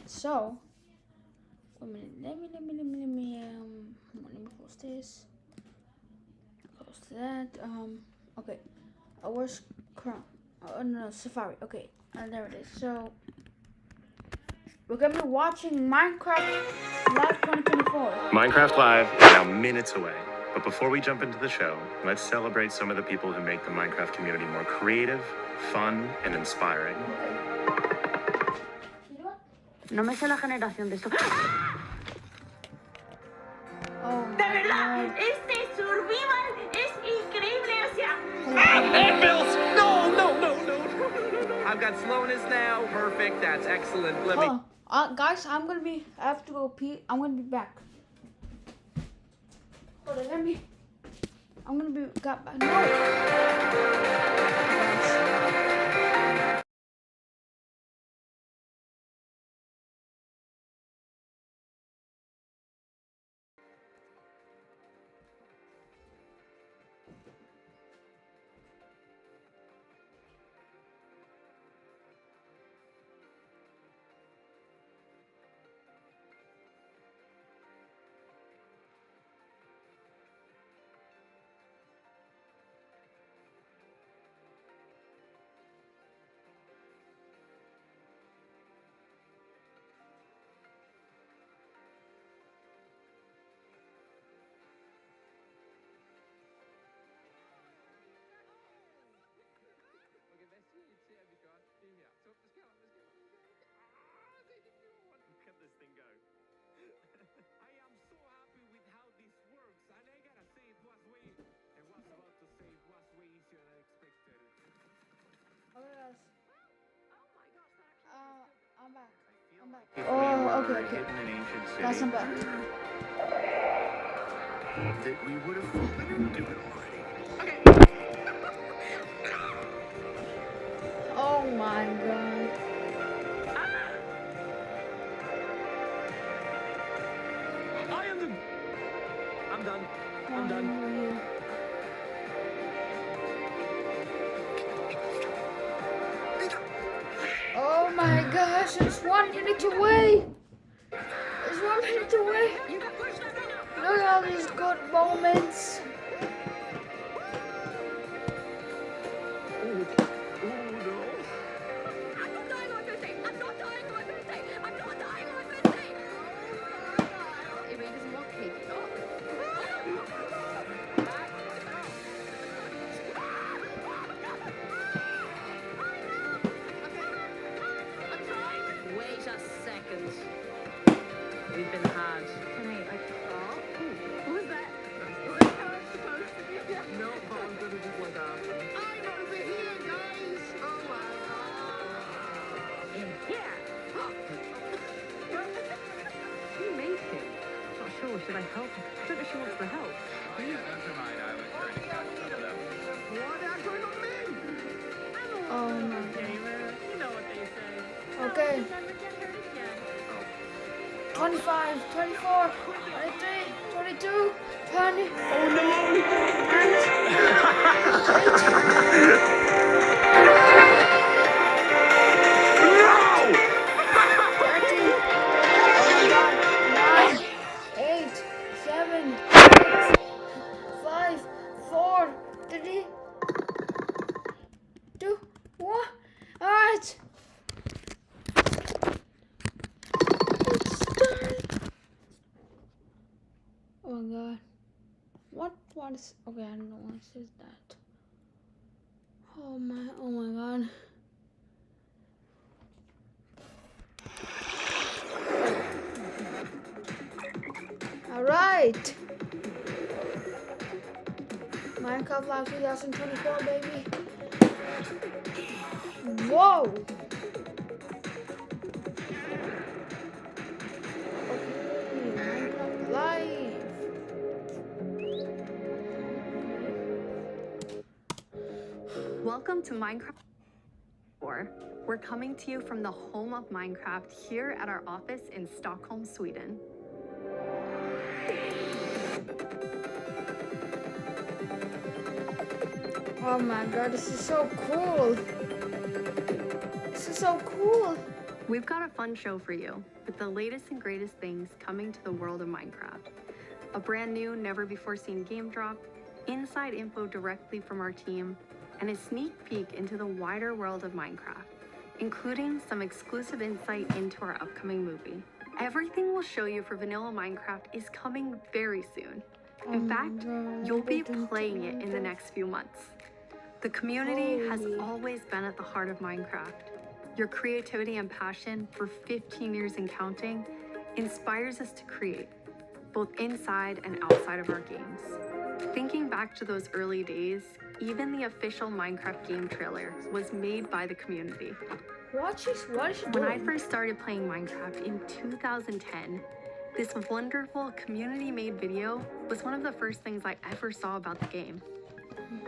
So, one minute. Let me close this. Close that. Okay. Where's Chrome? Oh no, Safari. Okay, there it is. So, we're gonna be watching Minecraft Live 2024. Minecraft Live is now minutes away. But before we jump into the show, let's celebrate some of the people who make the Minecraft community more creative, fun, and inspiring. No me sé la generación de esto. Oh, de verdad, este survival es increíble, o sea. Bills! No! I've got slowness now. Perfect. That's excellent. Let me. Guys, I have to go pee. I'm gonna be back. Hold on, I'm gonna be got back. No. Look at this thing go. I am so happy with how this works, and I gotta say it was way easier than expected. Oh my gosh, I'm back. If Oh, we were okay. hidden in ancient city, Guys, I'm back. that we would have do it already. Oh my god. I'm done. Oh my gosh, it's 1 minute away. It's 1 minute away. Look at all these good moments. Wait a second. We've been had. Who was that? Is that how it's supposed to be? No, but I'm gonna do what I'm over here, guys. Oh my god. In here. You made him. Not sure. Should I help? I don't know if she wants the help. Never mind. I was trying to catch some of them. What? That's going on me? Oh my. Gamer. You know what they say. Okay. Never get hurt again. 25, 24, 23, 22, 20. Oh no! What is okay? I don't know what is that. Oh my god. All right. Minecraft Live 2024, baby. Whoa. Okay, Minecraft Live. Welcome to Minecraft. We're coming to you from the home of Minecraft here at our office in Stockholm, Sweden. Oh my god, this is so cool. This is so cool. We've got a fun show for you with the latest and greatest things coming to the world of Minecraft. A brand new, never-before-seen game drop, inside info directly from our team, and a sneak peek into the wider world of Minecraft, including some exclusive insight into our upcoming movie. Everything we'll show you for vanilla Minecraft is coming very soon. In fact, you'll be playing it in the next few months. The community has always been at the heart of Minecraft. Your creativity and passion for 15 years and counting inspires us to create, both inside and outside of our games. Thinking back to those early days, even the official Minecraft game trailer was made by the community. What is she When I doing? first started playing Minecraft in 2010, this wonderful community-made video was one of the first things I ever saw about the game.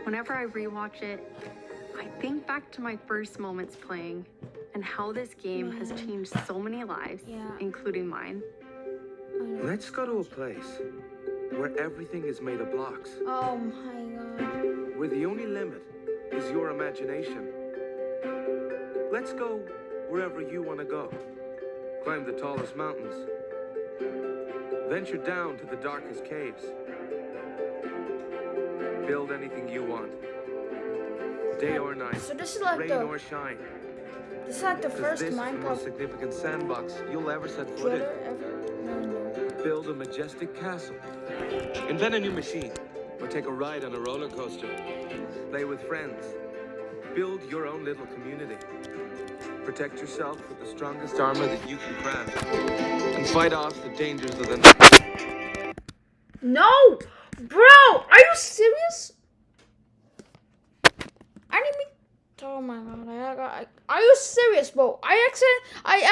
Whenever I rewatch it, I think back to my first moments playing and how this game has changed so many lives, including mine. Let's go to a place where everything is made of blocks, Oh my god. where the only limit is your imagination. Let's go wherever you want to go. Climb the tallest mountains. Venture down to the darkest caves. Build anything you want. Day or night, So this is like rain the or shine. this is like the 'Cause first this is the most Minecraft significant sandbox you'll ever set foot in. trailer ever. No. Build a majestic castle. Invent a new machine. Or take a ride on a roller coaster. Play with friends. Build your own little community. Protect yourself with the strongest armor that you can craft. And fight off the dangers of the night. No! Bro! Are you serious? I didn't mean... Oh my god. Are you serious, bro? I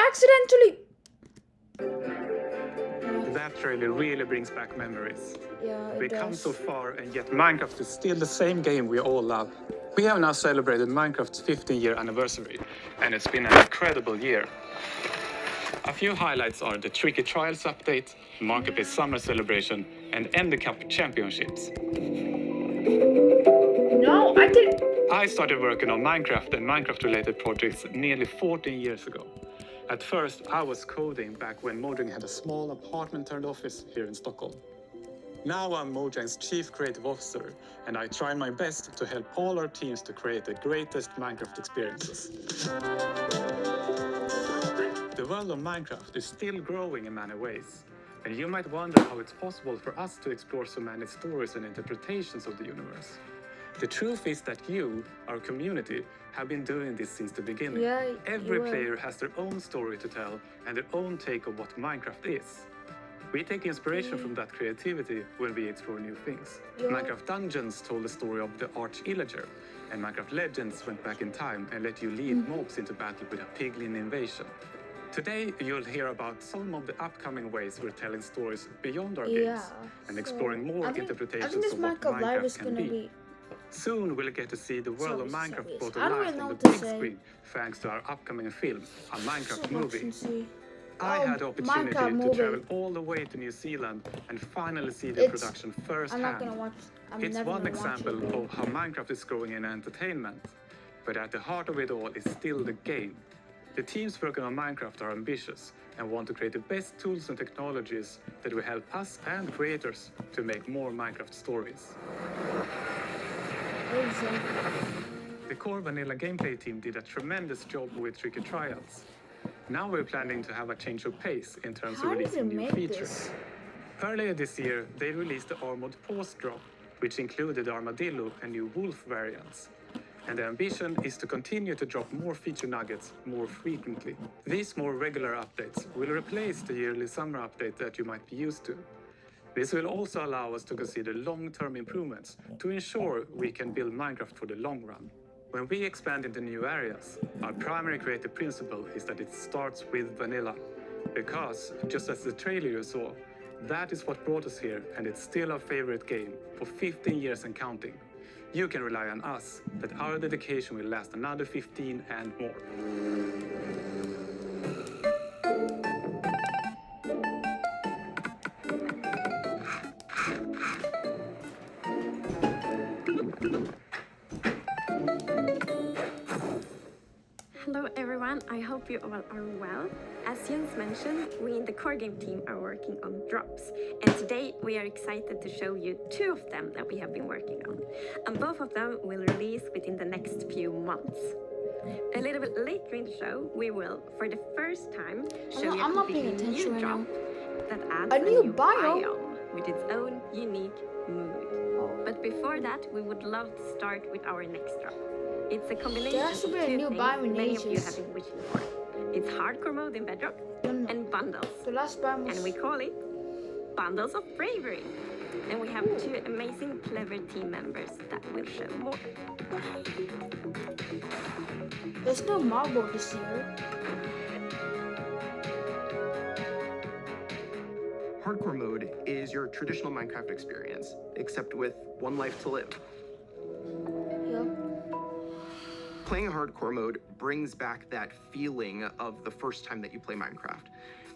accidentally... That trailer really brings back memories. Yeah, We it come does. so far, and yet Minecraft is still the same game we all love. We have now celebrated Minecraft's 15-year anniversary, and it's been an incredible year. A few highlights are the Tricky Trials update, Marketplace Summer Celebration, and Ender Cup Championships. No, I didn't... I started working on Minecraft and Minecraft-related projects nearly 14 years ago. At first, I was coding back when Mojang had a small apartment-turned office here in Stockholm. Now I'm Mojang's Chief Creative Officer, and I try my best to help all our teams to create the greatest Minecraft experiences. The world of Minecraft is still growing in many ways, and you might wonder how it's possible for us to explore so many stories and interpretations of the universe. The truth is that you, our community, have been doing this since the beginning. Yeah, Every you were. player has their own story to tell and their own take of what Minecraft is. We take inspiration from that creativity when we explore new things. Yeah. Minecraft Dungeons told the story of the Arch-Illager, and Minecraft Legends went back in time and let you lead mobs into battle with a piglin invasion. Today, you'll hear about some of the upcoming ways we're telling stories beyond our games and exploring more I think interpretations this of what Minecraft Live Minecraft is can gonna be. be... Soon we'll get to see the world of Minecraft brought to I don't life really know on what the to big say. screen, thanks to our upcoming film, a Minecraft movie. See. I Oh, had the opportunity Minecraft to movie. travel all the way to New Zealand and finally see the It's- production I'm not firsthand. gonna watch... I'm It's never one gonna watch example it, bro. of how Minecraft is growing in entertainment. But at the heart of it all is still the game. The teams working on Minecraft are ambitious and want to create the best tools and technologies that will help us and creators to make more Minecraft stories. Exactly. The core vanilla gameplay team did a tremendous job with Tricky Trials. Now we're planning to have a change of pace in terms How of did they releasing new make features. this? Earlier this year, they released the Armored Pause drop, which included Armadillo and new Wolf variants. And the ambition is to continue to drop more feature nuggets more frequently. These more regular updates will replace the yearly summer update that you might be used to. This will also allow us to consider long-term improvements to ensure we can build Minecraft for the long run. When we expand into new areas, our primary creative principle is that it starts with vanilla. Because, just as the trailer you saw, that is what brought us here, and it's still our favorite game for 15 years and counting. You can rely on us that our dedication will last another 15 and more. Hello everyone, everyone, I hope you all are well. As Jens mentioned, we in the core game team are working on drops, and today we are excited to show you 2 of them that we have been working on, and both of them will release within the next few months. A little bit later in the show, we will, for the first time, show you a I'm not paying completely attention new right drop now. that adds A new biome? with its own unique mood. But before that, we would love to start with our next drop. It's a combination There of has to 2 be a new things biome in many of you ages. have been wishing for. It's hardcore mode in Bedrock and bundles. The last biome was... And we call it Bundles of Bravery. And we have 2 amazing, clever team members that will show more. There's no marble this year. Hardcore mode is your traditional Minecraft experience, except with one life to live. Yep. Playing hardcore mode brings back that feeling of the first time that you play Minecraft,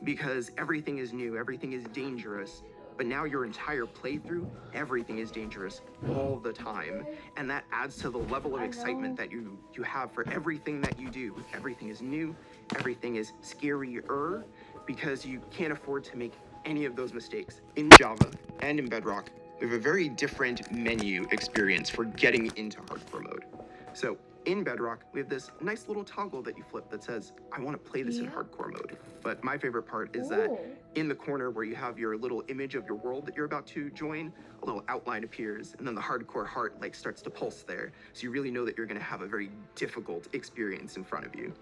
because everything is new, everything is dangerous, but now your entire playthrough, everything is dangerous all the time, and that adds to the level of excitement that you have for everything that you do. Everything is new, everything is scarier, because you can't afford to make any of those mistakes. In Java and in Bedrock, we have a very different menu experience for getting into hardcore mode. So in Bedrock, we have this nice little toggle that you flip that says, I want to play this in hardcore mode. But my favorite part is that in the corner where you have your little image of your world that you're about to join, a little outline appears, and then the hardcore heart like starts to pulse there. So you really know that you're going to have a very difficult experience in front of you.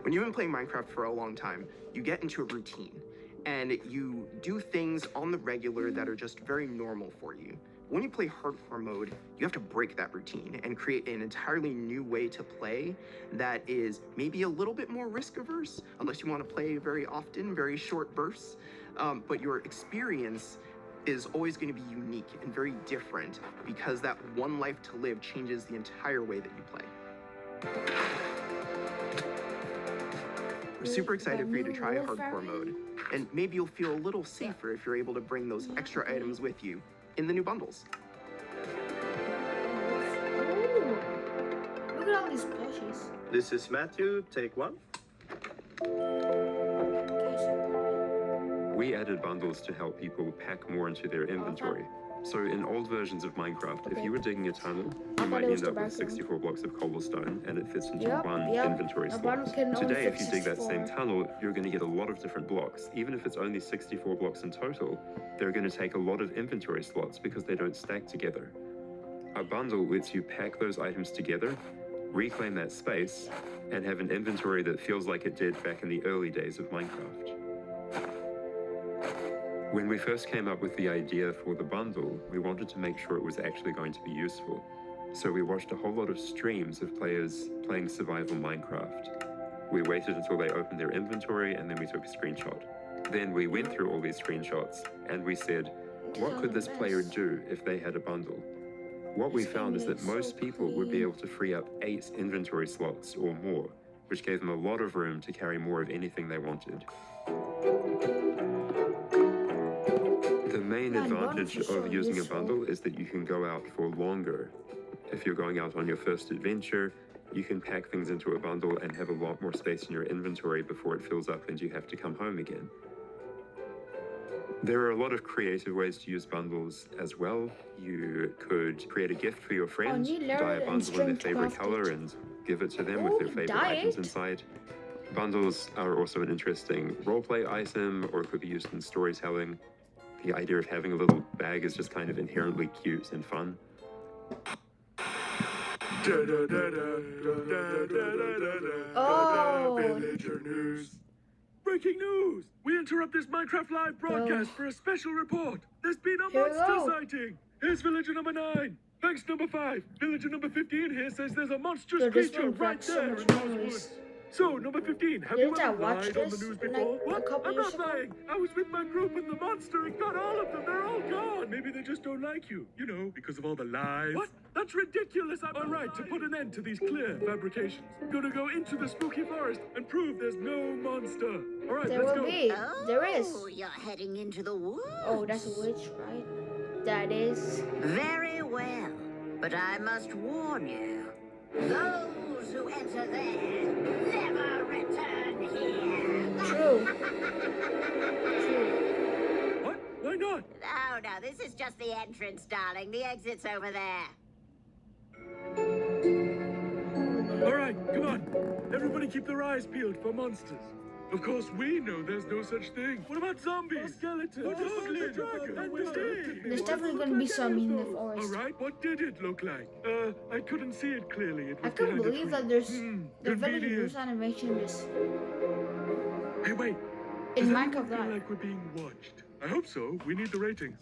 When you've been playing Minecraft for a long time, you get into a routine, and you do things on the regular that are just very normal for you. When you play hardcore mode, you have to break that routine and create an entirely new way to play that is maybe a little bit more risk averse, unless you want to play very often, very short bursts. But your experience is always going to be unique and very different, because that one life to live changes the entire way that you play. We're super excited for you to try hardcore mode, and maybe you'll feel a little safer if you're able to bring those extra items with you in the new bundles. Ooh. Look at all these plushies. This is Matthew, take 1. We added bundles to help people pack more into their inventory. So in old versions of Minecraft, if you were digging a tunnel, you might end up with 64 blocks of cobblestone, and it fits into one inventory slot. Today, if you dig that same tunnel, you're going to get a lot of different blocks. Even if it's only 64 blocks in total, they're going to take a lot of inventory slots because they don't stack together. A bundle lets you pack those items together, reclaim that space, and have an inventory that feels like it did back in the early days of Minecraft. When we first came up with the idea for the bundle, we wanted to make sure it was actually going to be useful. So we watched a whole lot of streams of players playing survival Minecraft. We waited until they opened their inventory, and then we took a screenshot. Then we went through all these screenshots, and we said, what could this player do if they had a bundle? What we found is that most people would be able to free up 8 inventory slots or more, which gave them a lot of room to carry more of anything they wanted. The main advantage of using a bundle is that you can go out for longer. If you're going out on your first adventure, you can pack things into a bundle and have a lot more space in your inventory before it fills up and you have to come home again. There are a lot of creative ways to use bundles as well. You could create a gift for your friend, dye a bundle in their favorite color and give it to them with their favorite items inside. Bundles are also an interesting roleplay item, or it could be used in storytelling. The idea of having a little bag is just kind of inherently cute and fun. Villager news. Breaking news! We interrupt this Minecraft live broadcast for a special report. There's been a monster sighting. Here's villager number 9. Thanks, number 5. Villager number 15 here says there's a monstrous creature right there in those woods. So, number 15, have you ever lied on the news before? What? I'm not lying. I was with my group and the monster and got all of them. They're all gone. Maybe they just don't like you. You know, because of all the lies. What? That's ridiculous. I'm all right to put an end to these clear fabrications. I'm gonna go into the spooky forest and prove there's no monster. All right, let's go. There is. Oh, you're heading into the woods. Oh, that's a witch, right? That is. Very well. But I must warn you. Those those who enter there never return here. True. What? Why not? Oh, no, this is just the entrance, darling. The exit's over there. All right, come on. Everybody keep their eyes peeled for monsters. Of course, we know there's no such thing. What about zombies? Skeletons? There's definitely gonna be some in the forest. All right, what did it look like? I couldn't see it clearly. It was I can't behind a believe tree. that there's Convenient. animation is Hey, wait. in Does Minecraft anyone feel Live. like we're being watched? I hope so. We need the ratings.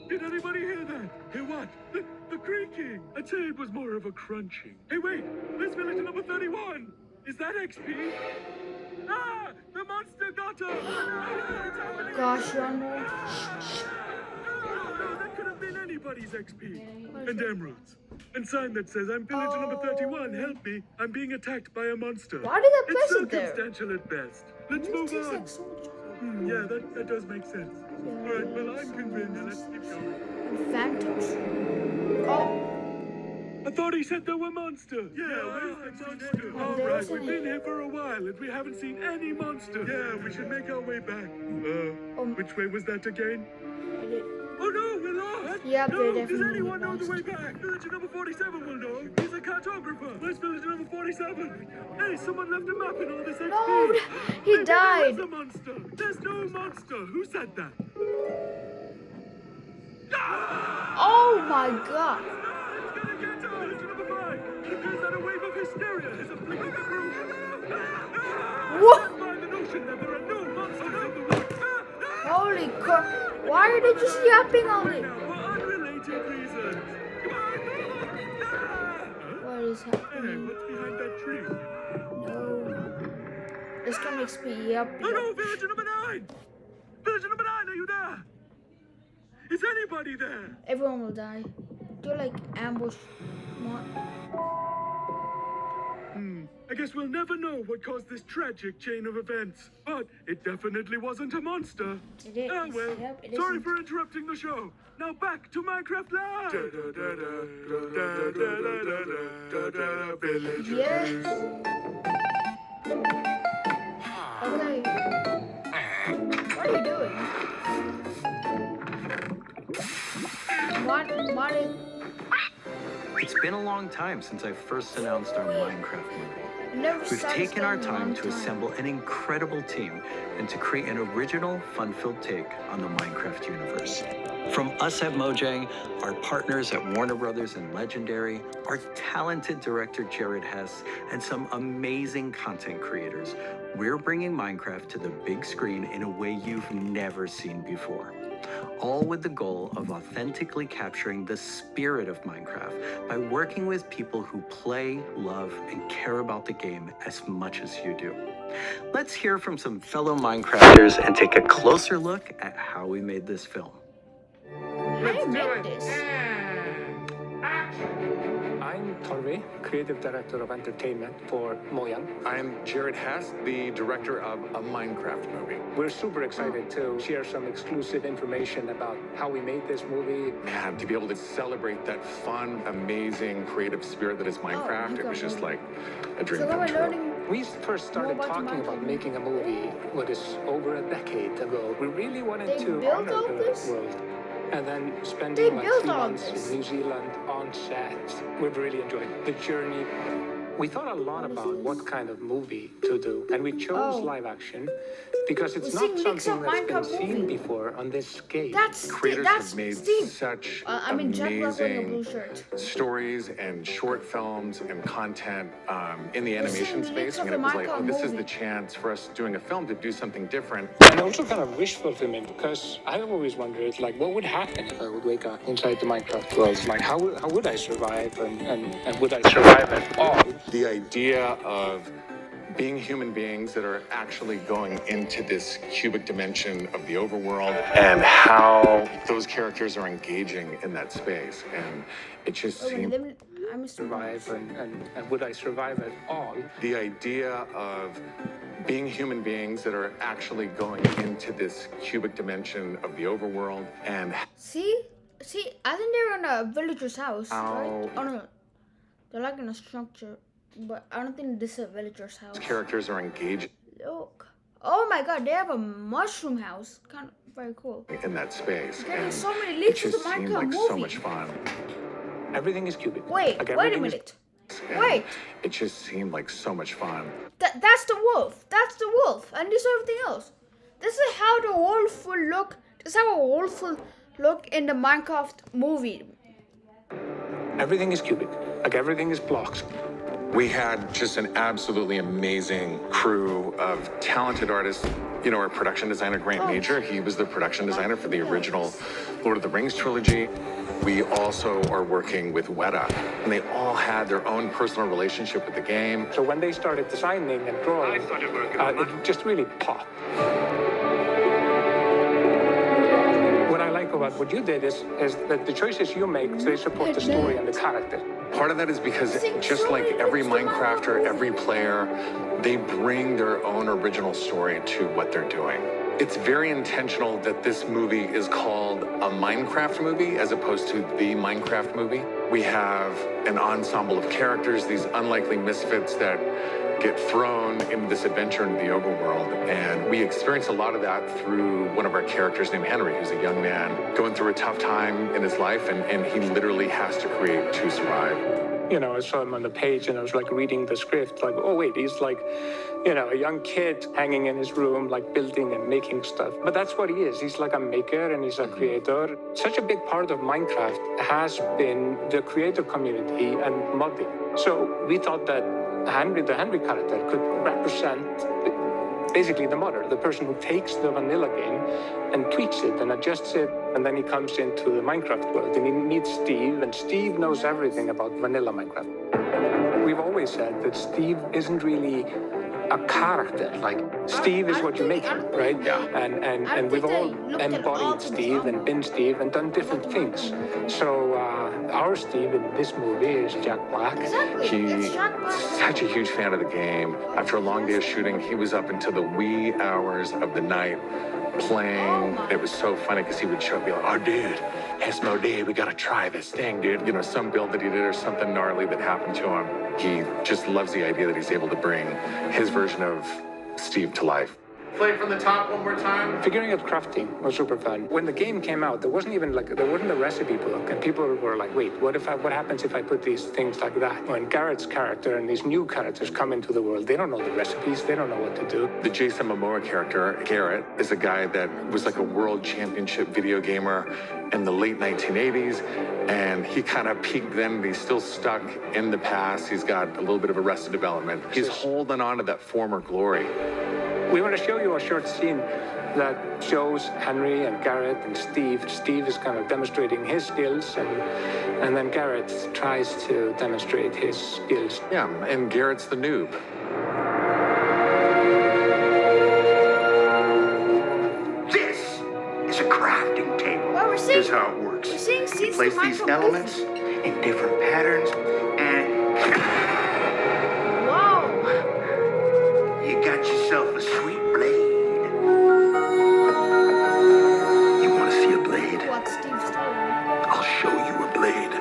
Did anybody hear that? Hear what? The creaking. I'd say it was more of a crunching. Hey, wait. There's villager number 31. Is that XP? Ah! The monster got her! It's happening! Gosh, one more. No, that could have been anybody's XP. And emeralds. And sign that says, I'm villager number 31, help me. I'm being attacked by a monster. Why did I place It's it there? circumstantial at best. Let's move Tastes on. like soldier. Yeah, that does make sense. All right, well, I'm convinced. Let's keep going. And phantoms. Oh, I thought he said there were monsters. Yeah, where's the monster? All there right, isn't we've been here for a while and we haven't seen any monster. Yeah, we should make our way back. Which way was that again? Oh no, we're lost! Yeah, no, they're does definitely anyone know the lost. way back? Villager number 47 will know. He's a cartographer. Where's villager number 47? Hey, someone left a map in all this XP. No, he Maybe died. There is a monster. There's no monster. Who said that? Oh my god. It's gonna get to villager number 5. It appears that a wave of hysteria has afflicted the group. What? By the notion that there are no monsters in the woods. Holy crap. Why are they just yapping on it? Now, for unrelated reasons. Come on. What is Hey, happening? what's behind that tree? No. This can make me yap. Oh no, villager number 9! Villager number 9, are you there? Is anybody there? Everyone will die. Do like ambush. I guess we'll never know what caused this tragic chain of events. But it definitely wasn't a monster. It is. Ah, well, Yep, it sorry isn't. for interrupting the show. Now back to Minecraft Live! Yes. Okay. What are you doing? What is... It's been a long time since I first announced our Minecraft movie. Never We've started taken our spending a time long to assemble an incredible team and to create an original, fun-filled take on the Minecraft universe. From us at Mojang, our partners at Warner Brothers and Legendary, our talented director Jared Hess, and some amazing content creators, we're bringing Minecraft to the big screen in a way you've never seen before. All with the goal of authentically capturing the spirit of Minecraft by working with people who play, love, and care about the game as much as you do. Let's hear from some fellow Minecrafters and take a closer look at how we made this film. How do you make this? I'm Torvi, creative director of entertainment for Mojang. I'm Jared Hess, the director of a Minecraft movie. We're super excited to share some exclusive information about how we made this movie. Man, to be able to celebrate that fun, amazing, creative spirit that is Minecraft, it was just like a dream So come we're true. learning. We first started More about talking about Minecraft. making a movie, what is over a decade ago. We really wanted They to built honor all the this? world. And then They spending like built 3 all months this. in New Zealand on set, we've really enjoyed the journey. We thought a lot What is about this? what kind of movie to do, and we chose Oh. live action because it's We not see mix something of that's been Minecraft seen movie. before on this scale. That's Creators that's have made Steve. such I mean, Jack Black wearing a blue amazing shirt. stories and short films and content in the animation the mix space. of And it the was like, Minecraft oh, this is movie. the chance for us doing a film to do something different. And also kind of wish fulfillment, because I always wondered, like, what would happen if I would wake up inside the Minecraft world? Like, how would I survive, and would I survive at all? The idea of being human beings that are actually going into this cubic dimension of the overworld and how those characters are engaging in that space. And it just Oh, seemed I'm a Survive, and would I survive at all? the idea of being human beings that are actually going into this cubic dimension of the overworld and See, I think they're in a villager's house, right? How- Oh no, They're like in a structure, but I don't think this is a villager's house. Characters are engaging. Look. Oh my god, they have a mushroom house. Kind of very cool. In that space. Getting so many it leaks to just the seemed Minecraft like movie. so much fun. Everything is cubic. Wait, Like, wait a everything is- minute. And Wait. It just seemed like so much fun. That's the wolf. That's the wolf. And this is everything else. This is how the wolf will look. This is how a wolf will look in the Minecraft movie. Everything is cubic. Like everything is blocks. We had just an absolutely amazing crew of talented artists. You know, our production designer, Grant Major, he was the production designer for the original Lord of the Rings trilogy. We also are working with Weta, and they all had their own personal relationship with the game. So when they started designing and drawing, it just really popped. What I like about what you did is that the choices you make, they support the story and the character. Part of that is because just like every Minecrafter, every player, they bring their own original story to what they're doing. It's very intentional that this movie is called a Minecraft movie as opposed to the Minecraft movie. We have an ensemble of characters, these unlikely misfits that get thrown into this adventure into the overworld. And we experience a lot of that through one of our characters named Henry, who's a young man going through a tough time in his life, and he literally has to create to survive. You know, I saw him on the page and I was like reading the script, like, oh wait, he's like, you know, a young kid hanging in his room, like building and making stuff. But that's what he is. He's like a maker and he's a creator. Such a big part of Minecraft has been the creator community and modding. So we thought that Henry, the Henry character, could represent basically the modder, the person who takes the vanilla game and tweaks it and adjusts it, and then he comes into the Minecraft world and he meets Steve, and Steve knows everything about vanilla Minecraft. We've always said that Steve isn't really a character. Like, Steve is what you make him, right? Yeah. And we've all embodied Steve and been Steve and done different things. So our Steve in this movie is Jack Black. He's such a huge fan of the game. After a long day of shooting, he was up until the wee hours of the night playing. It was so funny because he would show up and be like, oh, dude, it's Mo Day. We got to try this thing, dude. You know, some build that he did or something gnarly that happened to him. He just loves the idea that he's able to bring his version of Steve to life. Play from the top one more time. Figuring out crafting was super fun. When the game came out, there wasn't a recipe book, and people were like, wait, what happens if I put these things like that? When Garrett's character and these new characters come into the world, they don't know the recipes, they don't know what to do. The Jason Momoa character, Garrett, is a guy that was like a world championship video gamer in the late 1980s, and he kind of peaked then, but he's still stuck in the past. He's got a little bit of Arrested Development. He's holding on to that former glory. We want to show you a short scene that shows Henry and Garrett and Steve. Steve is kind of demonstrating his skills, and then Garrett tries to demonstrate his skills. Yeah, and Garrett's the noob. This is a crafting table. Well, Here's how it works. We're seeing You scenes place from these Minecraft elements in different patterns, and wow, you got yourself a sweet blade. You want to see a blade? what Steve's doing. I'll show you a blade.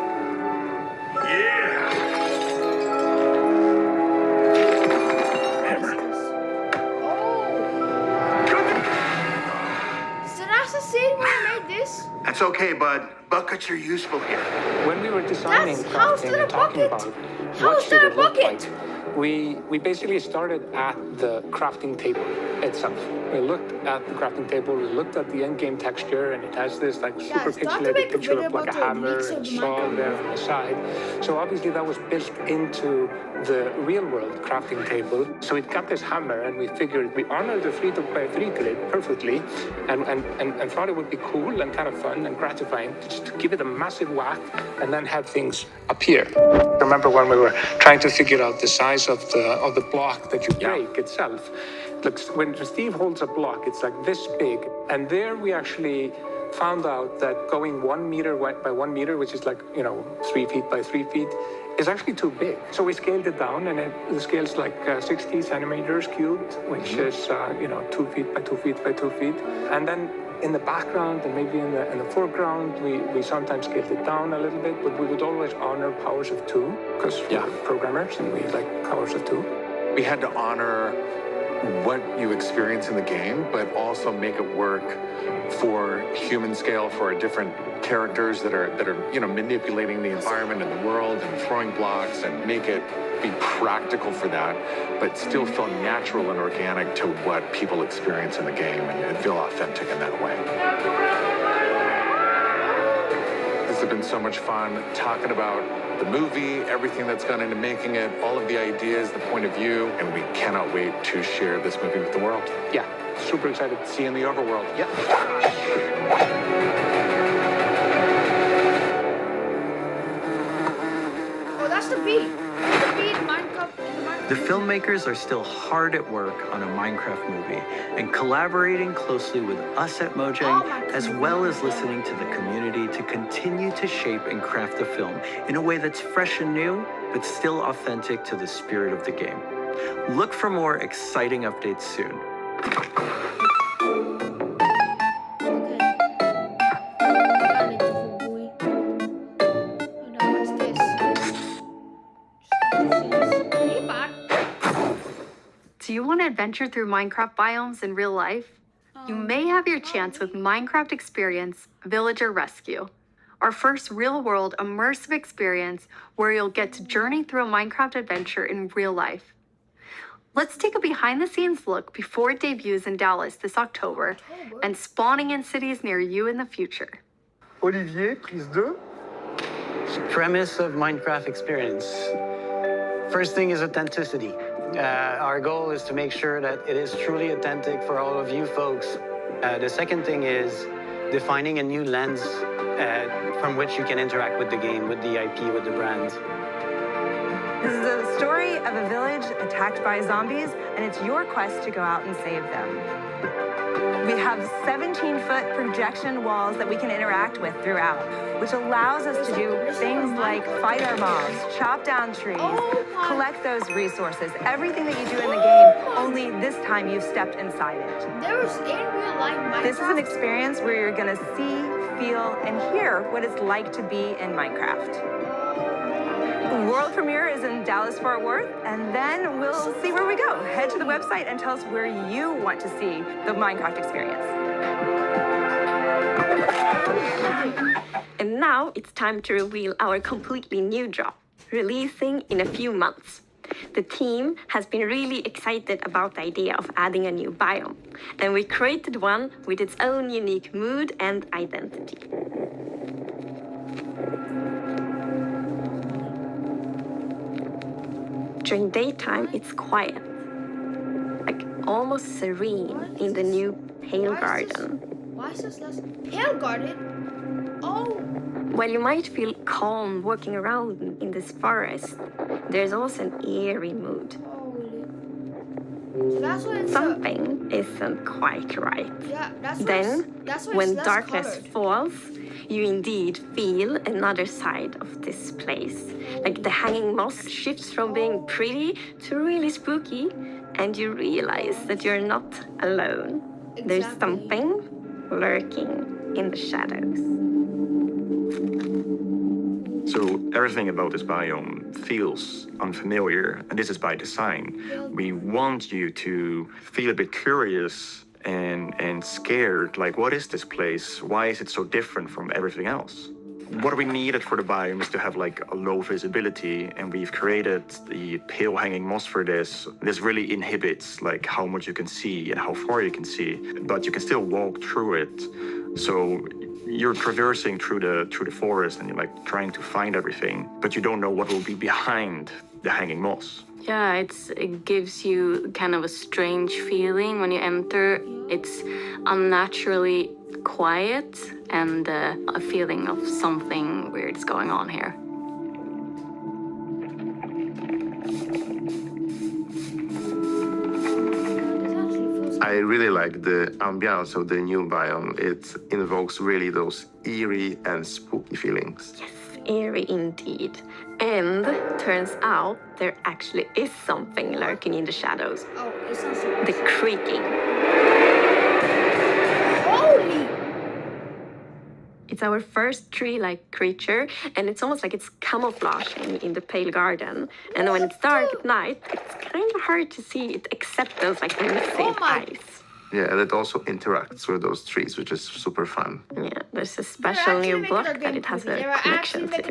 Yeah. Hammer. So that's the scene where I made this? That's okay, bud. Buckets are useful here. When we were designing How's crafting that a and talking bucket? about How what is should that a it look bucket? like, we basically started at the crafting table itself. We looked at the crafting table, we looked at the end-game texture, and it has this like super Guys, do I have to pixelated make a picture video of like a about the hammer leaks of and the saw Minecraft there on the side. So obviously that was built into the real-world crafting table. So it got this hammer, and we figured we honored the 3x3 grid perfectly, and thought it would be cool and kind of fun and gratifying just to give it a massive whack and then have things appear. Remember when we were trying to figure out the size of the block that you break itself? Look, when Steve holds a block, it's like this big, and there we actually found out that going 1 meter by 1 meter, which is like 3 feet by 3 feet, is actually too big. So we scaled it down, and the scale's like 60 centimeters cubed, which is 2 feet by 2 feet by 2 feet. And then in the background and maybe in the foreground, we sometimes scaled it down a little bit, but we would always honor powers of 2, because we're programmers and we like powers of 2. We had to honor what you experience in the game, but also make it work for human scale, for different characters that are manipulating the environment and the world and throwing blocks, and make it be practical for that, but still feel natural and organic to what people experience in the game, and feel authentic in that way. This has been so much fun talking about the movie, everything that's gone into making it, all of the ideas, the point of view, and we cannot wait to share this movie with the world. Yeah, super excited. See you in the overworld. Yeah. Oh, that's the beat. That's the beat in Minecraft. The filmmakers are still hard at work on a Minecraft movie and collaborating closely with us at Mojang, as well as listening to the community to continue to shape and craft the film in a way that's fresh and new, but still authentic to the spirit of the game. Look for more exciting updates soon. Do you want to adventure through Minecraft biomes in real life? You may have your chance with Minecraft Experience Villager Rescue, our first real-world immersive experience where you'll get to journey through a Minecraft adventure in real life. Let's take a behind-the-scenes look before it debuts in Dallas this October and spawning in cities near you in the future. Olivier, prise 2. Premise of Minecraft Experience. First thing is authenticity. Our goal is to make sure that it is truly authentic for all of you folks. The second thing is defining a new lens from which you can interact with the game, with the IP, with the brand. This is a story of a village attacked by zombies, and it's your quest to go out and save them. We have 17-foot projection walls that we can interact with throughout, which allows us to do things like fight our mobs, chop down trees, collect those resources, everything that you do in the game, only this time you've stepped inside it. There was in real life Minecraft. This is an experience where you're going to see, feel, and hear what it's like to be in Minecraft. World premiere is in Dallas-Fort Worth, and then we'll see where we go. Head to the website and tell us where you want to see the Minecraft experience. And now it's time to reveal our completely new drop, releasing in a few months. The team has been really excited about the idea of adding a new biome, and we created one with its own unique mood and identity. During daytime, it's quiet, like almost serene in the new Pale Garden. Why is this Pale Garden? Oh! While you might feel calm walking around in this forest, there's also an eerie mood. So that's why it's Something isn't quite right. Yeah, that's why Then, that's why when it's less darkness colored. falls, you indeed feel another side of this place. Like the hanging moss shifts from being pretty to really spooky, and you realize that you're not alone. There's something lurking in the shadows. So everything about this biome feels unfamiliar, and this is by design. We want you to feel a bit curious and scared, like, what is this place? Why is it so different from everything else? What we needed for the biome is to have like a low visibility, and we've created the pale hanging moss for this. This really inhibits like how much you can see and how far you can see, but you can still walk through it. So you're traversing through the forest and you're like trying to find everything, but you don't know what will be behind the hanging moss. Yeah, it gives you kind of a strange feeling when you enter. It's unnaturally quiet and a feeling of something weird's going on here. I really like the ambiance of the new biome. It invokes really those eerie and spooky feelings. Yes, eerie indeed. And turns out there actually is something lurking in the shadows. Oh, it sounds so The creaking. Holy! It's our first tree-like creature, and it's almost like it's camouflaging in the pale garden. And when it's dark at night, it's kind of hard to see it except those like missing eyes. Yeah, and it also interacts with those trees, which is super fun. Yeah, there's a special new block that it has a connection to.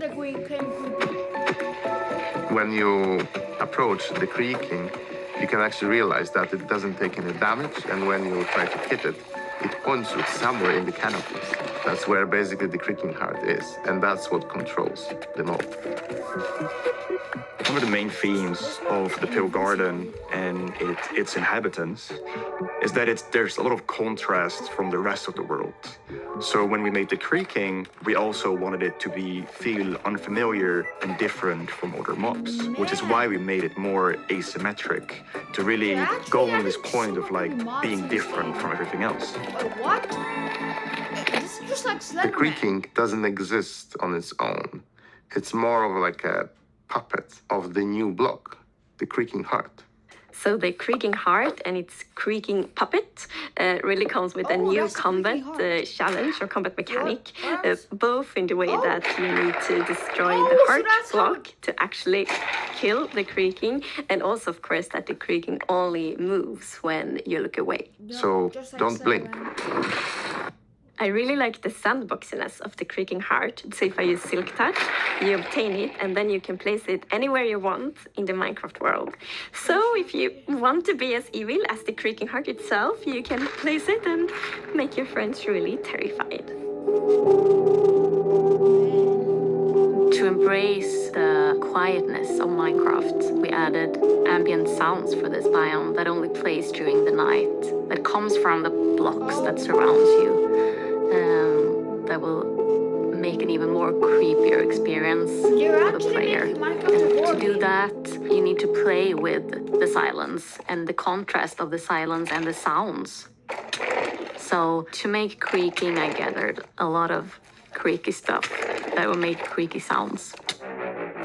When you approach the creaking, you can actually realize that it doesn't take any damage, and when you try to hit it, it points you somewhere in the canopies. That's where basically the creaking heart is, and that's what controls the mob. One of the main themes of the Pale Garden and its inhabitants is that there's a lot of contrast from the rest of the world. So when we made the creaking, we also wanted it to feel unfamiliar and different from other mobs, which is why we made it more asymmetric, to really go on this point of like being different from everything else. What? This is just like The creaking doesn't exist on its own. It's more of like a puppet of the new block, the creaking heart. So the creaking heart and its creaking puppet really comes with a new combat challenge or combat mechanic, both in the way that you need to destroy the heart block to actually kill the creaking, and also, of course, that the creaking only moves when you look away. So don't blink. I really like the sandboxiness of the creaking heart. So if I use Silk Touch, you obtain it, and then you can place it anywhere you want in the Minecraft world. So if you want to be as evil as the creaking heart itself, you can place it and make your friends really terrified. To embrace the quietness of Minecraft, we added ambient sounds for this biome that only plays during the night, that comes from the blocks that surrounds you. That will make an even more creepier experience for the player. And to do that, you need to play with the silence and the contrast of the silence and the sounds. So to make creaking, I gathered a lot of creaky stuff that will make creaky sounds.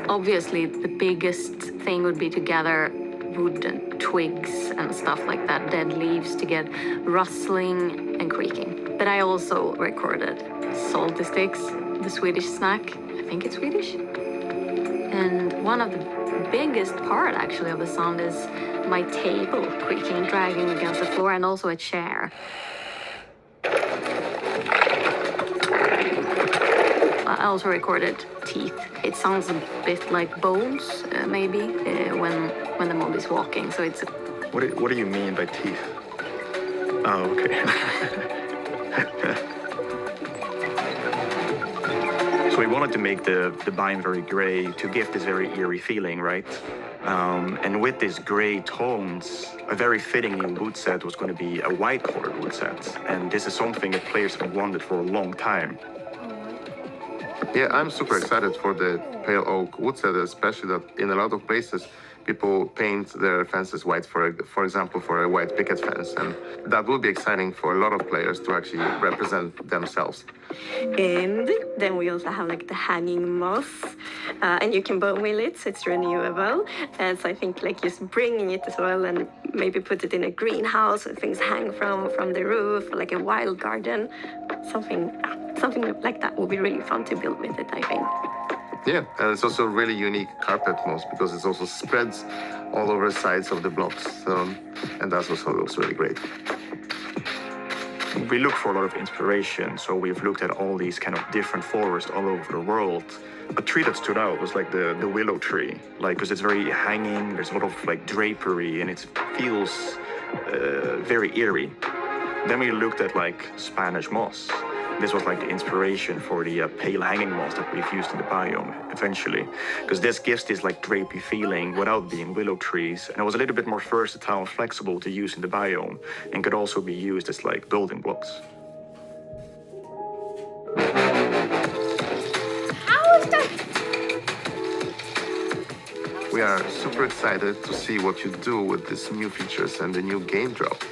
Obviously, the biggest thing would be to gather wood and twigs and stuff like that, dead leaves, to get rustling and creaking. But I also recorded salty sticks, the Swedish snack. I think it's Swedish. And one of the biggest part actually of the sound is my table creaking, dragging against the floor, and also a chair. I also recorded teeth. It sounds a bit like bones, maybe, when the mob is walking. So it's. What do you mean by teeth? Oh, okay. So we wanted to make the biome very gray to give this very eerie feeling, right? And with these gray tones, a very fitting new wood set was going to be a white colored wood set. And this is something that players have wanted for a long time. Yeah, I'm super excited for the pale oak wood set, especially that in a lot of places people paint their fences white, for example, for a white picket fence, and that will be exciting for a lot of players to actually represent themselves. And then we also have like the hanging moss, and you can bone wheel it, so it's renewable. And so I think like just bringing it as well, and maybe put it in a greenhouse where things hang from the roof, or like a wild garden, something like that would be really fun to build with it, I think. Yeah, and it's also really unique carpet moss because it also spreads all over the sides of the blocks, and that also looks really great. We look for a lot of inspiration, so we've looked at all these kind of different forests all over the world. A tree that stood out was like the willow tree, like because it's very hanging. There's a lot of like drapery, and it feels very eerie. Then we looked at like Spanish moss. This was like the inspiration for the pale hanging moss that we've used in the biome eventually, because this gives this like drapey feeling without being willow trees, and it was a little bit more versatile and flexible to use in the biome, and could also be used as like building blocks. How is that? We are super excited to see what you do with these new features and the new game drop.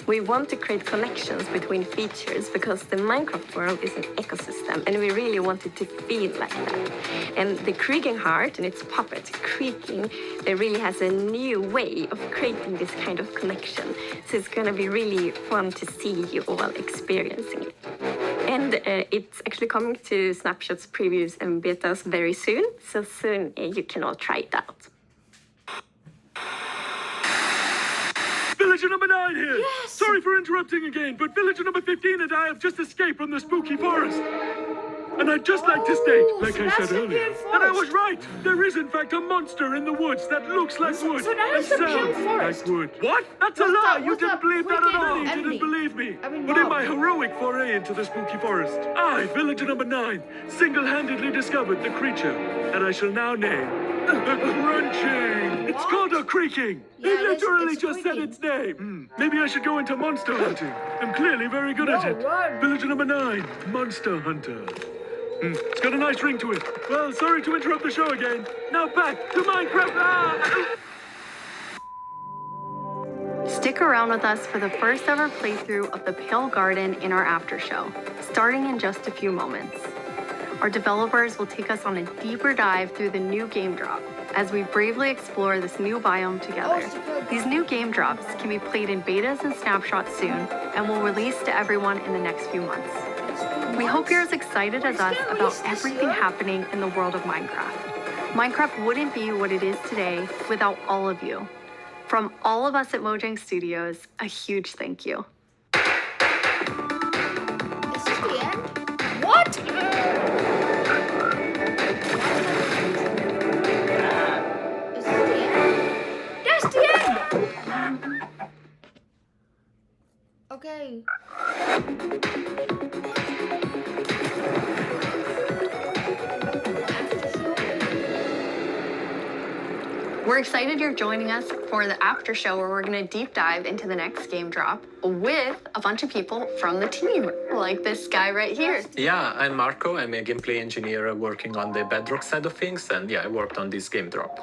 We want to create connections between features because the Minecraft world is an ecosystem and we really want it to feel like that. And the creaking heart and its puppet creaking, it really has a new way of creating this kind of connection. So it's going to be really fun to see you all experiencing it. And it's actually coming to snapshots, previews, and betas very soon. So soon you can all try it out. Villager number 9 here! Yes! Sorry for interrupting again, but villager number 15 and I have just escaped from the spooky forest. And I'd just like to state, like I said earlier, that I was right. There is in fact a monster in the woods that looks like wood So that and is the pale sounds forest. like wood. What? That's a What's lie! that- You what's didn't that believe that at wicked all! You enemy? didn't believe me! I mean, But in Bob. my heroic foray into the spooky forest, I, villager number 9, single-handedly discovered the creature that I shall now name the Crunching! It's called a creaking! Yeah, it literally it's just said creaking. its name! Maybe I should go into monster hunting. I'm clearly very good at No, it. run. Villager number 9, Monster Hunter. It's got a nice ring to it. Well, sorry to interrupt the show again. Now back to Minecraft. Stick around with us for the first ever playthrough of the Pale Garden in our after show, starting in just a few moments. Our developers will take us on a deeper dive through the new game drop as we bravely explore this new biome together. These new game drops can be played in betas and snapshots soon and will release to everyone in the next few months. We hope you're as excited as us about everything happening in the world of Minecraft. Minecraft wouldn't be what it is today without all of you. From all of us at Mojang Studios, a huge thank you. Is this the end? What? Is this the end? That's the end! Okay. We're excited you're joining us for the after show where we're going to deep dive into the next game drop with a bunch of people from the team, like this guy right here. Yeah, I'm Marco. I'm a gameplay engineer working on the Bedrock side of things, and yeah, I worked on this game drop.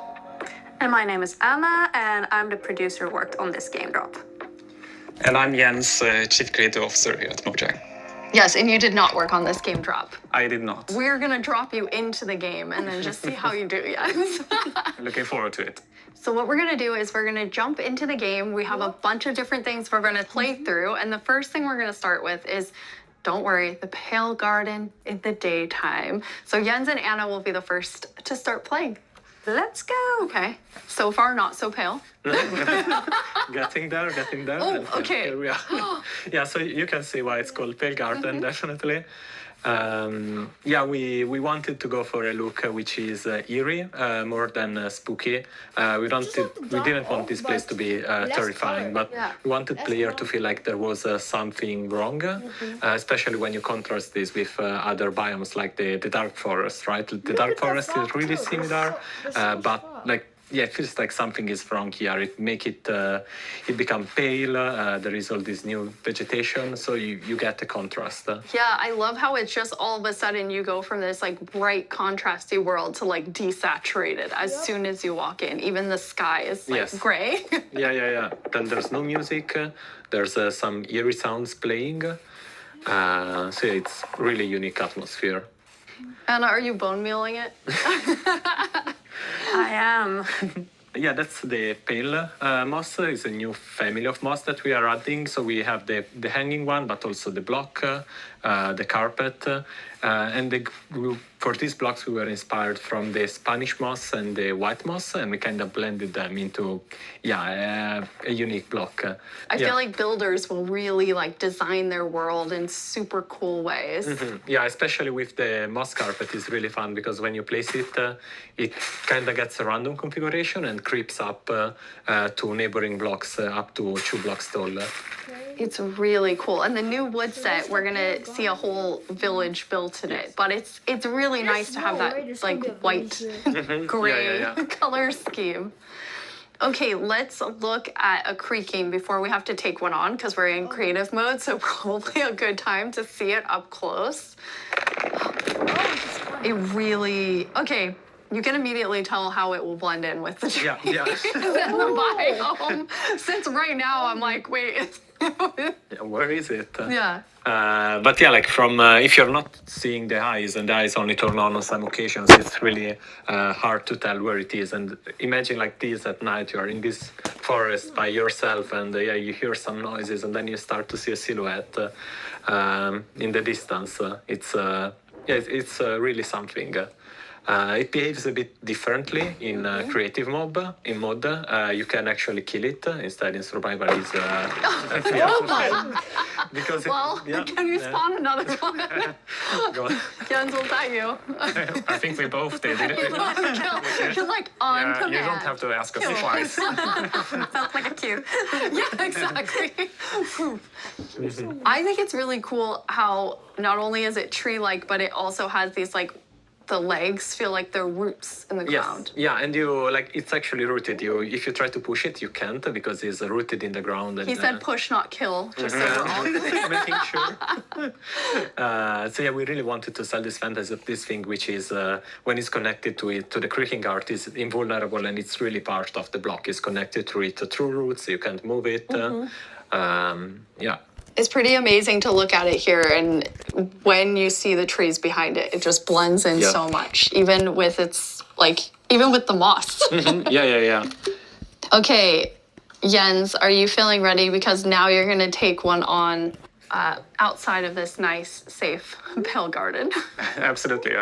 And my name is Anna, and I'm the producer who worked on this game drop. And I'm Jens, Chief Creative Officer here at Mojang. Yes, and you did not work on this game drop. I did not. We're going to drop you into the game and then just see how you do, yes. Looking forward to it. So what we're going to do is we're going to jump into the game. We have a bunch of different things we're going to play through. And the first thing we're going to start with is, don't worry, the Pale Garden in the daytime. So Jens and Anna will be the first to start playing. Let's go. Okay. So far, not so pale. Getting there. Oh, and okay. Here we are. Yeah, so you can see why it's called Pale Garden, definitely. Yeah, we wanted to go for a look which is eerie, more than spooky. We didn't want this place to be terrifying, but we wanted player to feel like there was something wrong, especially when you contrast this with other biomes like the dark forest, right? The dark forest is really similar, but like, yeah, it feels like something is wrong here. It become pale. There is all this new vegetation, so you get a contrast. Yeah, I love how it's just all of a sudden you go from this like bright, contrasty world to like desaturated as soon as you walk in. Even the sky is like gray. Yeah. Then there's no music. There's some eerie sounds playing. So it's really unique atmosphere. Anna, are you bone mealing it? I am. Yeah, that's the pale moss. It's a new family of moss that we are adding. So we have the hanging one, but also the block, the carpet. And for these blocks, we were inspired from the Spanish moss and the white moss, and we kind of blended them into, a unique block. I feel like builders will really like design their world in super cool ways. Yeah, especially with the moss carpet is really fun because when you place it, it kind of gets a random configuration and creeps up to neighboring blocks up to 2 blocks tall. It's really cool. And the new wood set, we're gonna see a whole village built in it. But it's really nice to have that like white, gray color scheme. Okay, let's look at a creaking before we have to take one on because we're in creative mode, so probably a good time to see it up close. It really, okay, you can immediately tell how it will blend in with the trees and the biome. Since right now I'm like, wait, Where is it? Yeah. But yeah, like from if you're not seeing the eyes and the eyes only turn on some occasions, it's really hard to tell where it is. And imagine like this at night, you're in this forest by yourself, and yeah, you hear some noises, and then you start to see a silhouette in the distance. It's really something. It behaves a bit differently in creative mode. In mod, you can actually kill it. Instead, in survival, is Oh my! because can you spawn another one? Jens will tag you. I think we both did. You're like on command. You don't have to ask us twice. Felt like a cue. Yeah, exactly. I think it's really cool how not only is it tree-like, but it also has these like the legs feel like they're roots in the ground. Yeah, and you like it's actually rooted. If you try to push it, you can't because it's rooted in the ground. And, he said push, not kill, just so we're all making sure. So yeah, we really wanted to sell this fantasy of this thing, which is when it's connected to the creaking art, is invulnerable, and it's really part of the block. It's connected to it through roots. You can't move it. Yeah. It's pretty amazing to look at it here, and when you see the trees behind it, it just blends in so much, even with the moss. Yeah. Okay, Jens, are you feeling ready? Because now you're gonna take one on outside of this nice, safe pale garden. Absolutely,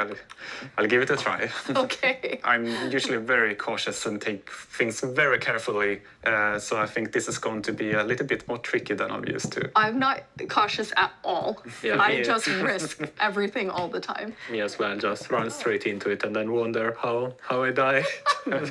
I'll give it a try. Okay. I'm usually very cautious and take things very carefully, so I think this is going to be a little bit more tricky than I'm used to. I'm not cautious at all. Yeah, I just risk everything all the time. Me as well, just run straight into it and then wonder how I die.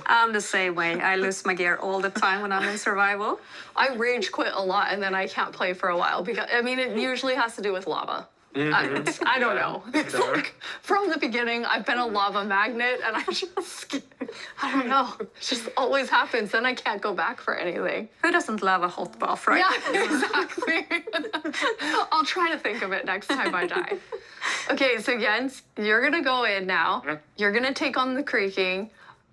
I'm the same way. I lose my gear all the time when I'm in survival. I rage quit a lot and then I can't play for a while because, I mean, it usually has to do with lava. I don't know. It's like, from the beginning, I've been a lava magnet, and I don't know. It just always happens. Then I can't go back for anything. Who doesn't love a hot bath, right? Yeah, exactly. I'll try to think of it next time I die. Okay, so Jens, you're gonna go in now. You're gonna take on the creaking.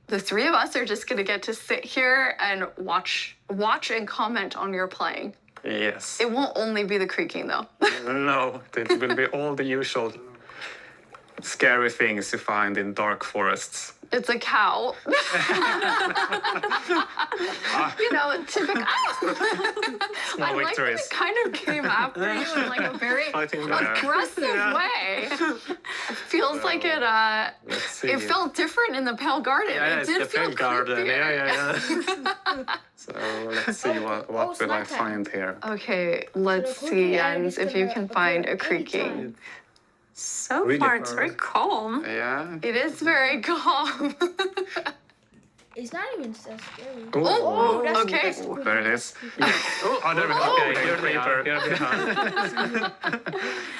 The three of us are just gonna get to sit here and watch and comment on your playing. Yes. It won't only be the creaking, though. No, it will be all the usual scary things you find in dark forests. It's a cow. You know, typical. Small I like that it kind of came after you in like a very aggressive way. It feels like it felt different in the pale garden. Yeah, it did it's the pale garden. Yeah. So let's see what will I find here. Okay, let's see, Jens, if you can find a creaking. So far, it's very calm. Yeah. It is very calm. It's not even so scary. Oh, that's okay. There it is. Oh, there we go. Okay, here they are.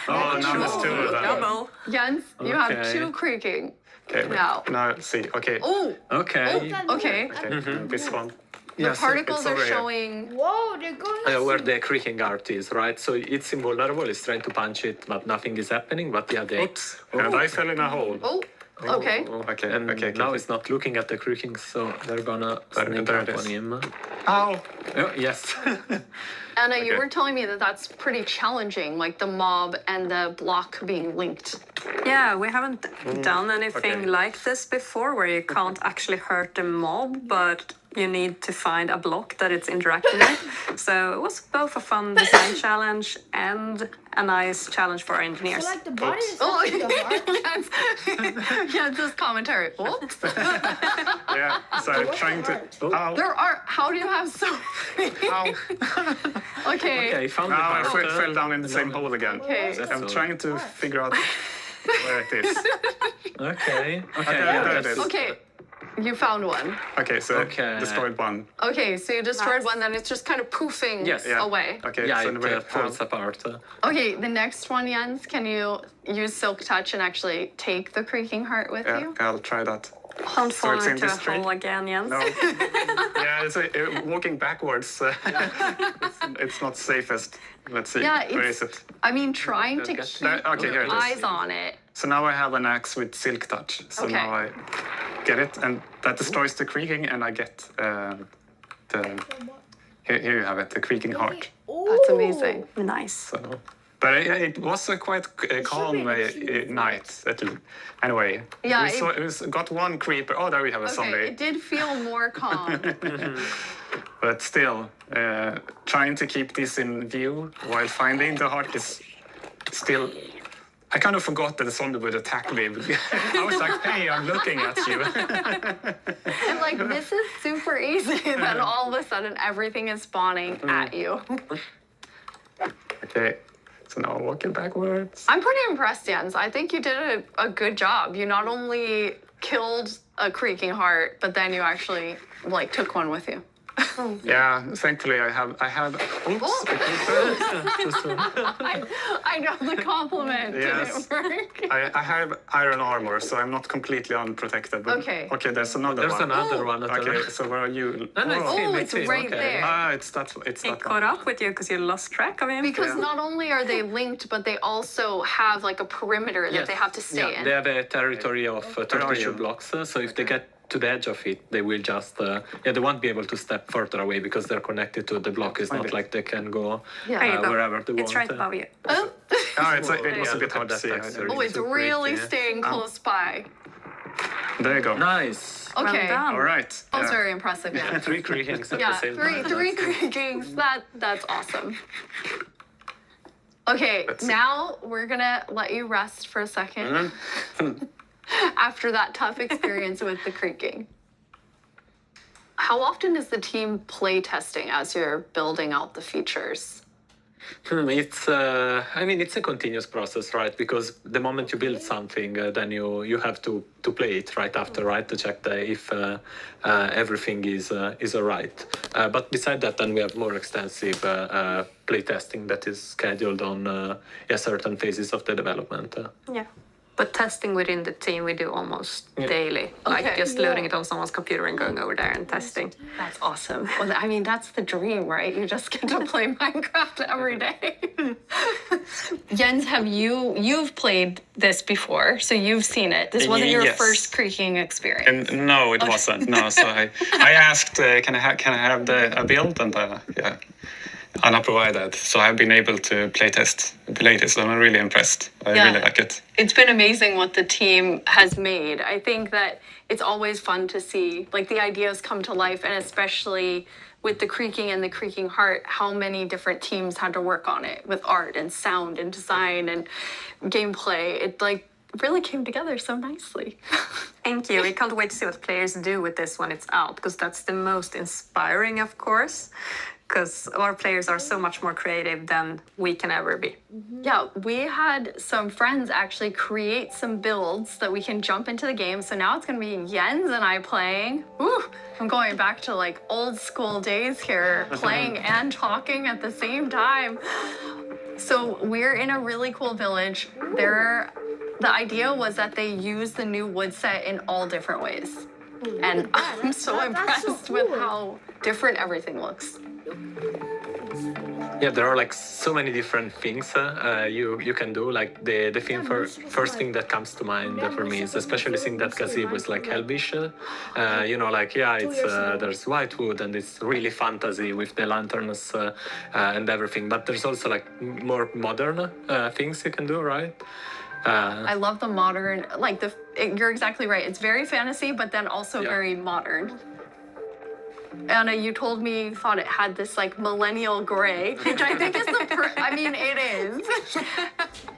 Oh, now there's two of them. Double. Jens, you have two creaking. Okay, now. Now, see. Okay. Oh. Okay. Okay. This one. The particles are showing. Whoa, they're going. Where the creaking art is, right? So it's invulnerable. It's trying to punch it, but nothing is happening. But yeah, oops. And I fell in a hole. Oh. Okay. Okay. And now it's not looking at the creaking, so they're gonna sneak up on him. Ow. Oh, yes. Anna, you were telling me that that's pretty challenging, like the mob and the block being linked. Yeah, we haven't done anything like this before, where you can't actually hurt the mob, but you need to find a block that it's interacting with. So it was both a fun design challenge and a nice challenge for our engineers. So like the body is the heart. Yeah, this commentary. Oops. Yeah, so trying to. There are. How do you have so many? Okay. Found it. Now I fell down in the same hole again. Okay. I'm trying to figure out where it is. Okay. There it is. Okay. You found one. Okay, so destroyed one. Okay, so you destroyed one, then it's just kind of poofing away. Okay, so it falls apart. Okay, the next one, Jens, can you use Silk Touch and actually take the creaking heart with you? I'll try that. Don't So fall it's in into a this tree? hole again, Jens. No. Yeah, it's walking backwards. It's not safest. Let's see. Yeah, Where is it? I mean, trying to keep here it is. eyes on it. So now I have an axe with Silk Touch. So now I get it, and that destroys the creaking, and I get the Here you have it, the creaking heart. That's amazing. Nice. So, but it was a quite calm night. Anyway, Yeah, we got one creeper. Oh, there we have a zombie. It did feel more calm. But still, trying to keep this in view while finding the heart is still... I kind of forgot that the zombie would attack me. I was like, hey, I'm looking at you. And like, this is super easy. Then all of a sudden, everything is spawning at you. Okay, so now walking backwards. I'm pretty impressed, Jens. I think you did a good job. You not only killed a creaking heart, but then you actually like took one with you. Yeah, thankfully I have. Oops. I know the compliment Yes. didn't work. I have iron armor, so I'm not completely unprotected. But Okay. Okay, there's another There's one. another one. Okay, so where are you? It's right there. Ah, it's that He one. caught up with you because you lost track of him. Because not only are they linked, but they also have like a perimeter that they have to stay in. They have a territory of 32 blocks, so if they get to the edge of it, they will just they won't be able to step further away because they're connected to the block. It's not like they can go wherever they want. It's right above you. Oh, it was a bit hard to see. Oh, it's really staying close by. There you go. Nice. Okay. Well done. All right. That was very impressive. Yeah. 3 creakings at Yeah, the same time. three creakings. That's awesome. Okay, now we're gonna let you rest for a second after that tough experience with the creaking. How often is the team play testing as you're building out the features? It's it's a continuous process, right? Because the moment you build something, then you have to play it right after, right, to check if everything is alright. But beside that, then we have more extensive play testing that is scheduled on certain phases of the development. Yeah. But testing within the team we do almost daily. Like just loading it on someone's computer and going over there and testing. That's awesome. Well, I mean, that's the dream, right? You just get to play Minecraft every day. Jens, you've played this before, so you've seen it. This wasn't your first creaking experience. And no, it wasn't. No, so I asked, can I have a build, and Anna provided. So I've been able to play test, and I'm really impressed. I really like it. It's been amazing what the team has made. I think that it's always fun to see like the ideas come to life, and especially with the creaking and the creaking heart, how many different teams had to work on it with art and sound and design and gameplay. It like really came together so nicely. Thank you. We can't wait to see what players do with this when it's out, because that's the most inspiring, of course. Because our players are so much more creative than we can ever be. Yeah, we had some friends actually create some builds that we can jump into the game. So now it's gonna be Jens and I playing. Woo! I'm going back to like old school days here, playing and talking at the same time. So we're in a really cool village. The idea was that they use the new wood set in all different ways. And I'm so impressed with how different everything looks. Yeah, there are like so many different things you can do. Like the first thing that comes to mind for me is especially seeing that gazebo is like Elvish. There's white wood and it's really fantasy with the lanterns and everything. But there's also like more modern things you can do, right? I love the modern, you're exactly right. It's very fantasy, but then also very modern. Anna, you told me you thought it had this like millennial gray, which I think is it is.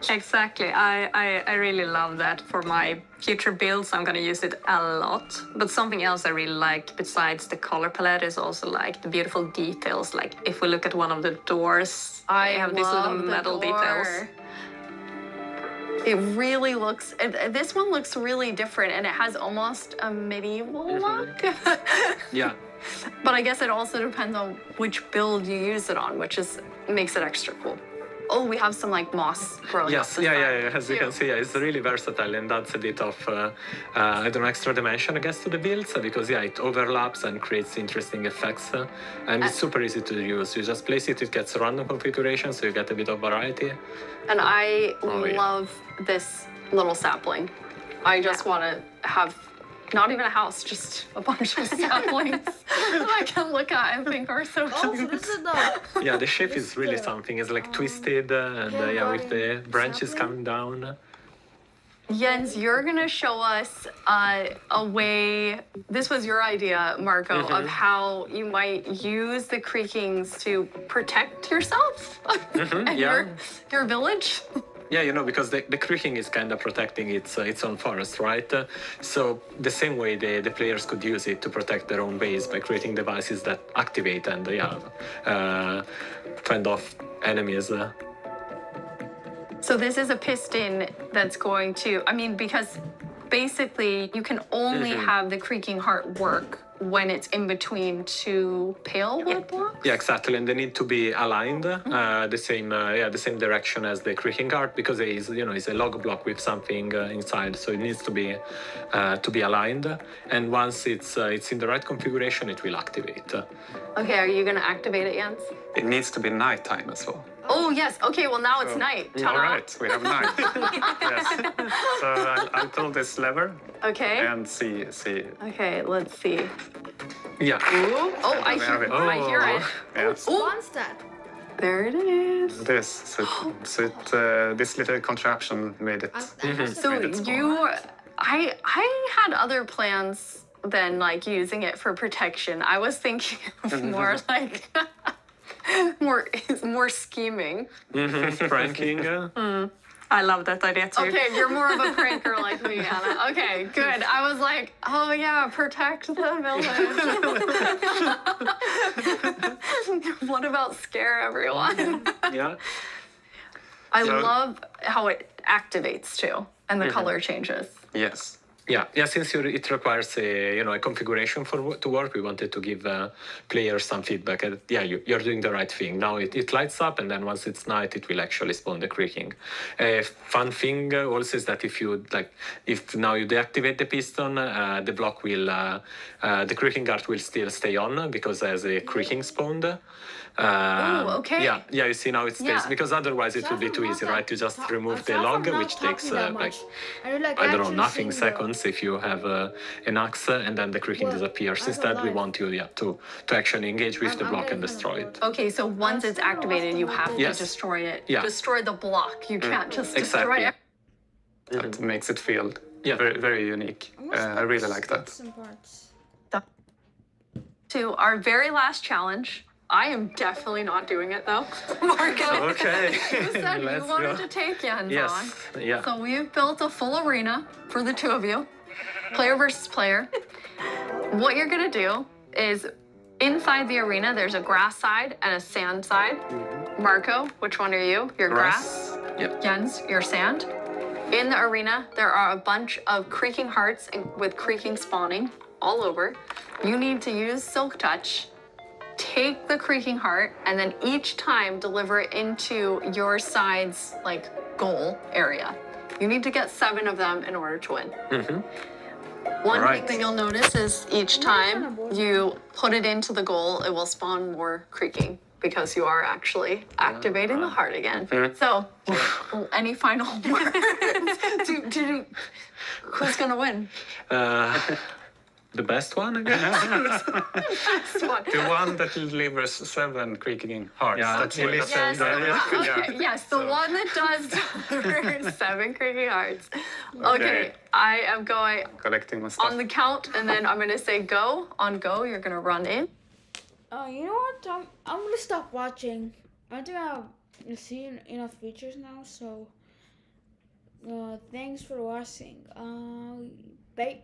Exactly. I really love that. For my future builds, I'm gonna use it a lot. But something else I really like besides the color palette is also like the beautiful details. Like if we look at one of the doors, I have these little metal details. It really looks, this one looks really different, and it has almost a medieval look. Yeah. But I guess it also depends on which build you use it on, makes it extra cool. Oh, we have some like moss growing up. Yeah. As you can see, it's really versatile, and that's a bit of extra dimension, I guess, to the builds, because it overlaps and creates interesting effects, and it's super easy to use. You just place it gets random configuration, so you get a bit of variety. And I love this little sapling. I just want to have not even a house, just a bunch of saplings that I can look at and think are so Oh, so cute. this is the Yeah, the shape is really something. It's like twisted and yeah, with the branches coming down. Jens, you're gonna show us a way, this was your idea, Marco, of how you might use the creakings to protect yourself and yeah. your village. Yeah, you know, because the creaking is kind of protecting its own forest, right? So the same way the players could use it to protect their own base by creating devices that activate and fend off enemies. So this is a piston that's going to, I mean, because basically you can only have the creaking heart work when it's in between two pale wood blocks? Yeah, exactly, and they need to be aligned the same direction as the creaking heart because it is, it's a log block with something inside, so it needs to be aligned. And once it's in the right configuration, it will activate. Okay, are you gonna activate it, Jens? It needs to be nighttime as well. Oh yes. Okay. Well, now it's night. Ta-da. All right, we have night. Yes. So I'll pull this lever. Okay. And see. Okay. Let's see. Yeah. Ooh. Oh, I hear it. I hear it. Yes. Ooh. monster. There it is. This little contraption made it. So I had other plans than like using it for protection. I was thinking of more like more scheming. Pranking. I love that idea too. Okay, you're more of a pranker like me, Anna. Okay, good. I was like, oh yeah, protect the village. What about scare everyone? Yeah. I love how it activates too, and the color changes. Yes. Yeah. Since it requires a configuration to work, we wanted to give players some feedback. You're doing the right thing. Now it lights up, and then once it's night, it will actually spawn the creaking. Fun thing also is that if now you deactivate the piston, the block will the creaking guard will still stay on because there's a creaking spawned. Okay. Yeah. You see now it stays because otherwise it would be too easy, right? You just remove the log, which takes I don't know, nothing seconds if you have an axe, and then the creaking disappears. Instead, we want you to actually engage with the block and destroy it. Okay, so once it's activated, you have to destroy it. Yeah. Destroy the block. You can't just destroy it. That makes it feel very, very unique. I really like that. To our very last challenge. I am definitely not doing it though. Marco, Okay. you said you wanted to take Jens on. Yeah. So we've built a full arena for the two of you, player versus player. What you're gonna do is inside the arena, there's a grass side and a sand side. Marco, which one are you? You're grass. Yep. Jens, you're sand. In the arena, there are a bunch of creaking hearts with creaking spawning all over. You need to use Silk Touch. Take the creaking heart and then each time deliver it into your side's goal area. You need to get 7 of them in order to win. One thing that you'll notice is each time you put it into the goal, it will spawn more creaking because you are actually activating the heart again. So, any final words? Who's gonna win? The best one, I guess. The one that delivers 7 creaking hearts. Yeah, That's what Yes, the one that does deliver 7 creaking hearts. Okay, I am going collecting my stuff. on the count, and then I'm gonna say go. On go, you're gonna run in. You know what? I'm gonna stop watching. I think I've seen enough features now. So, thanks for watching. Bye.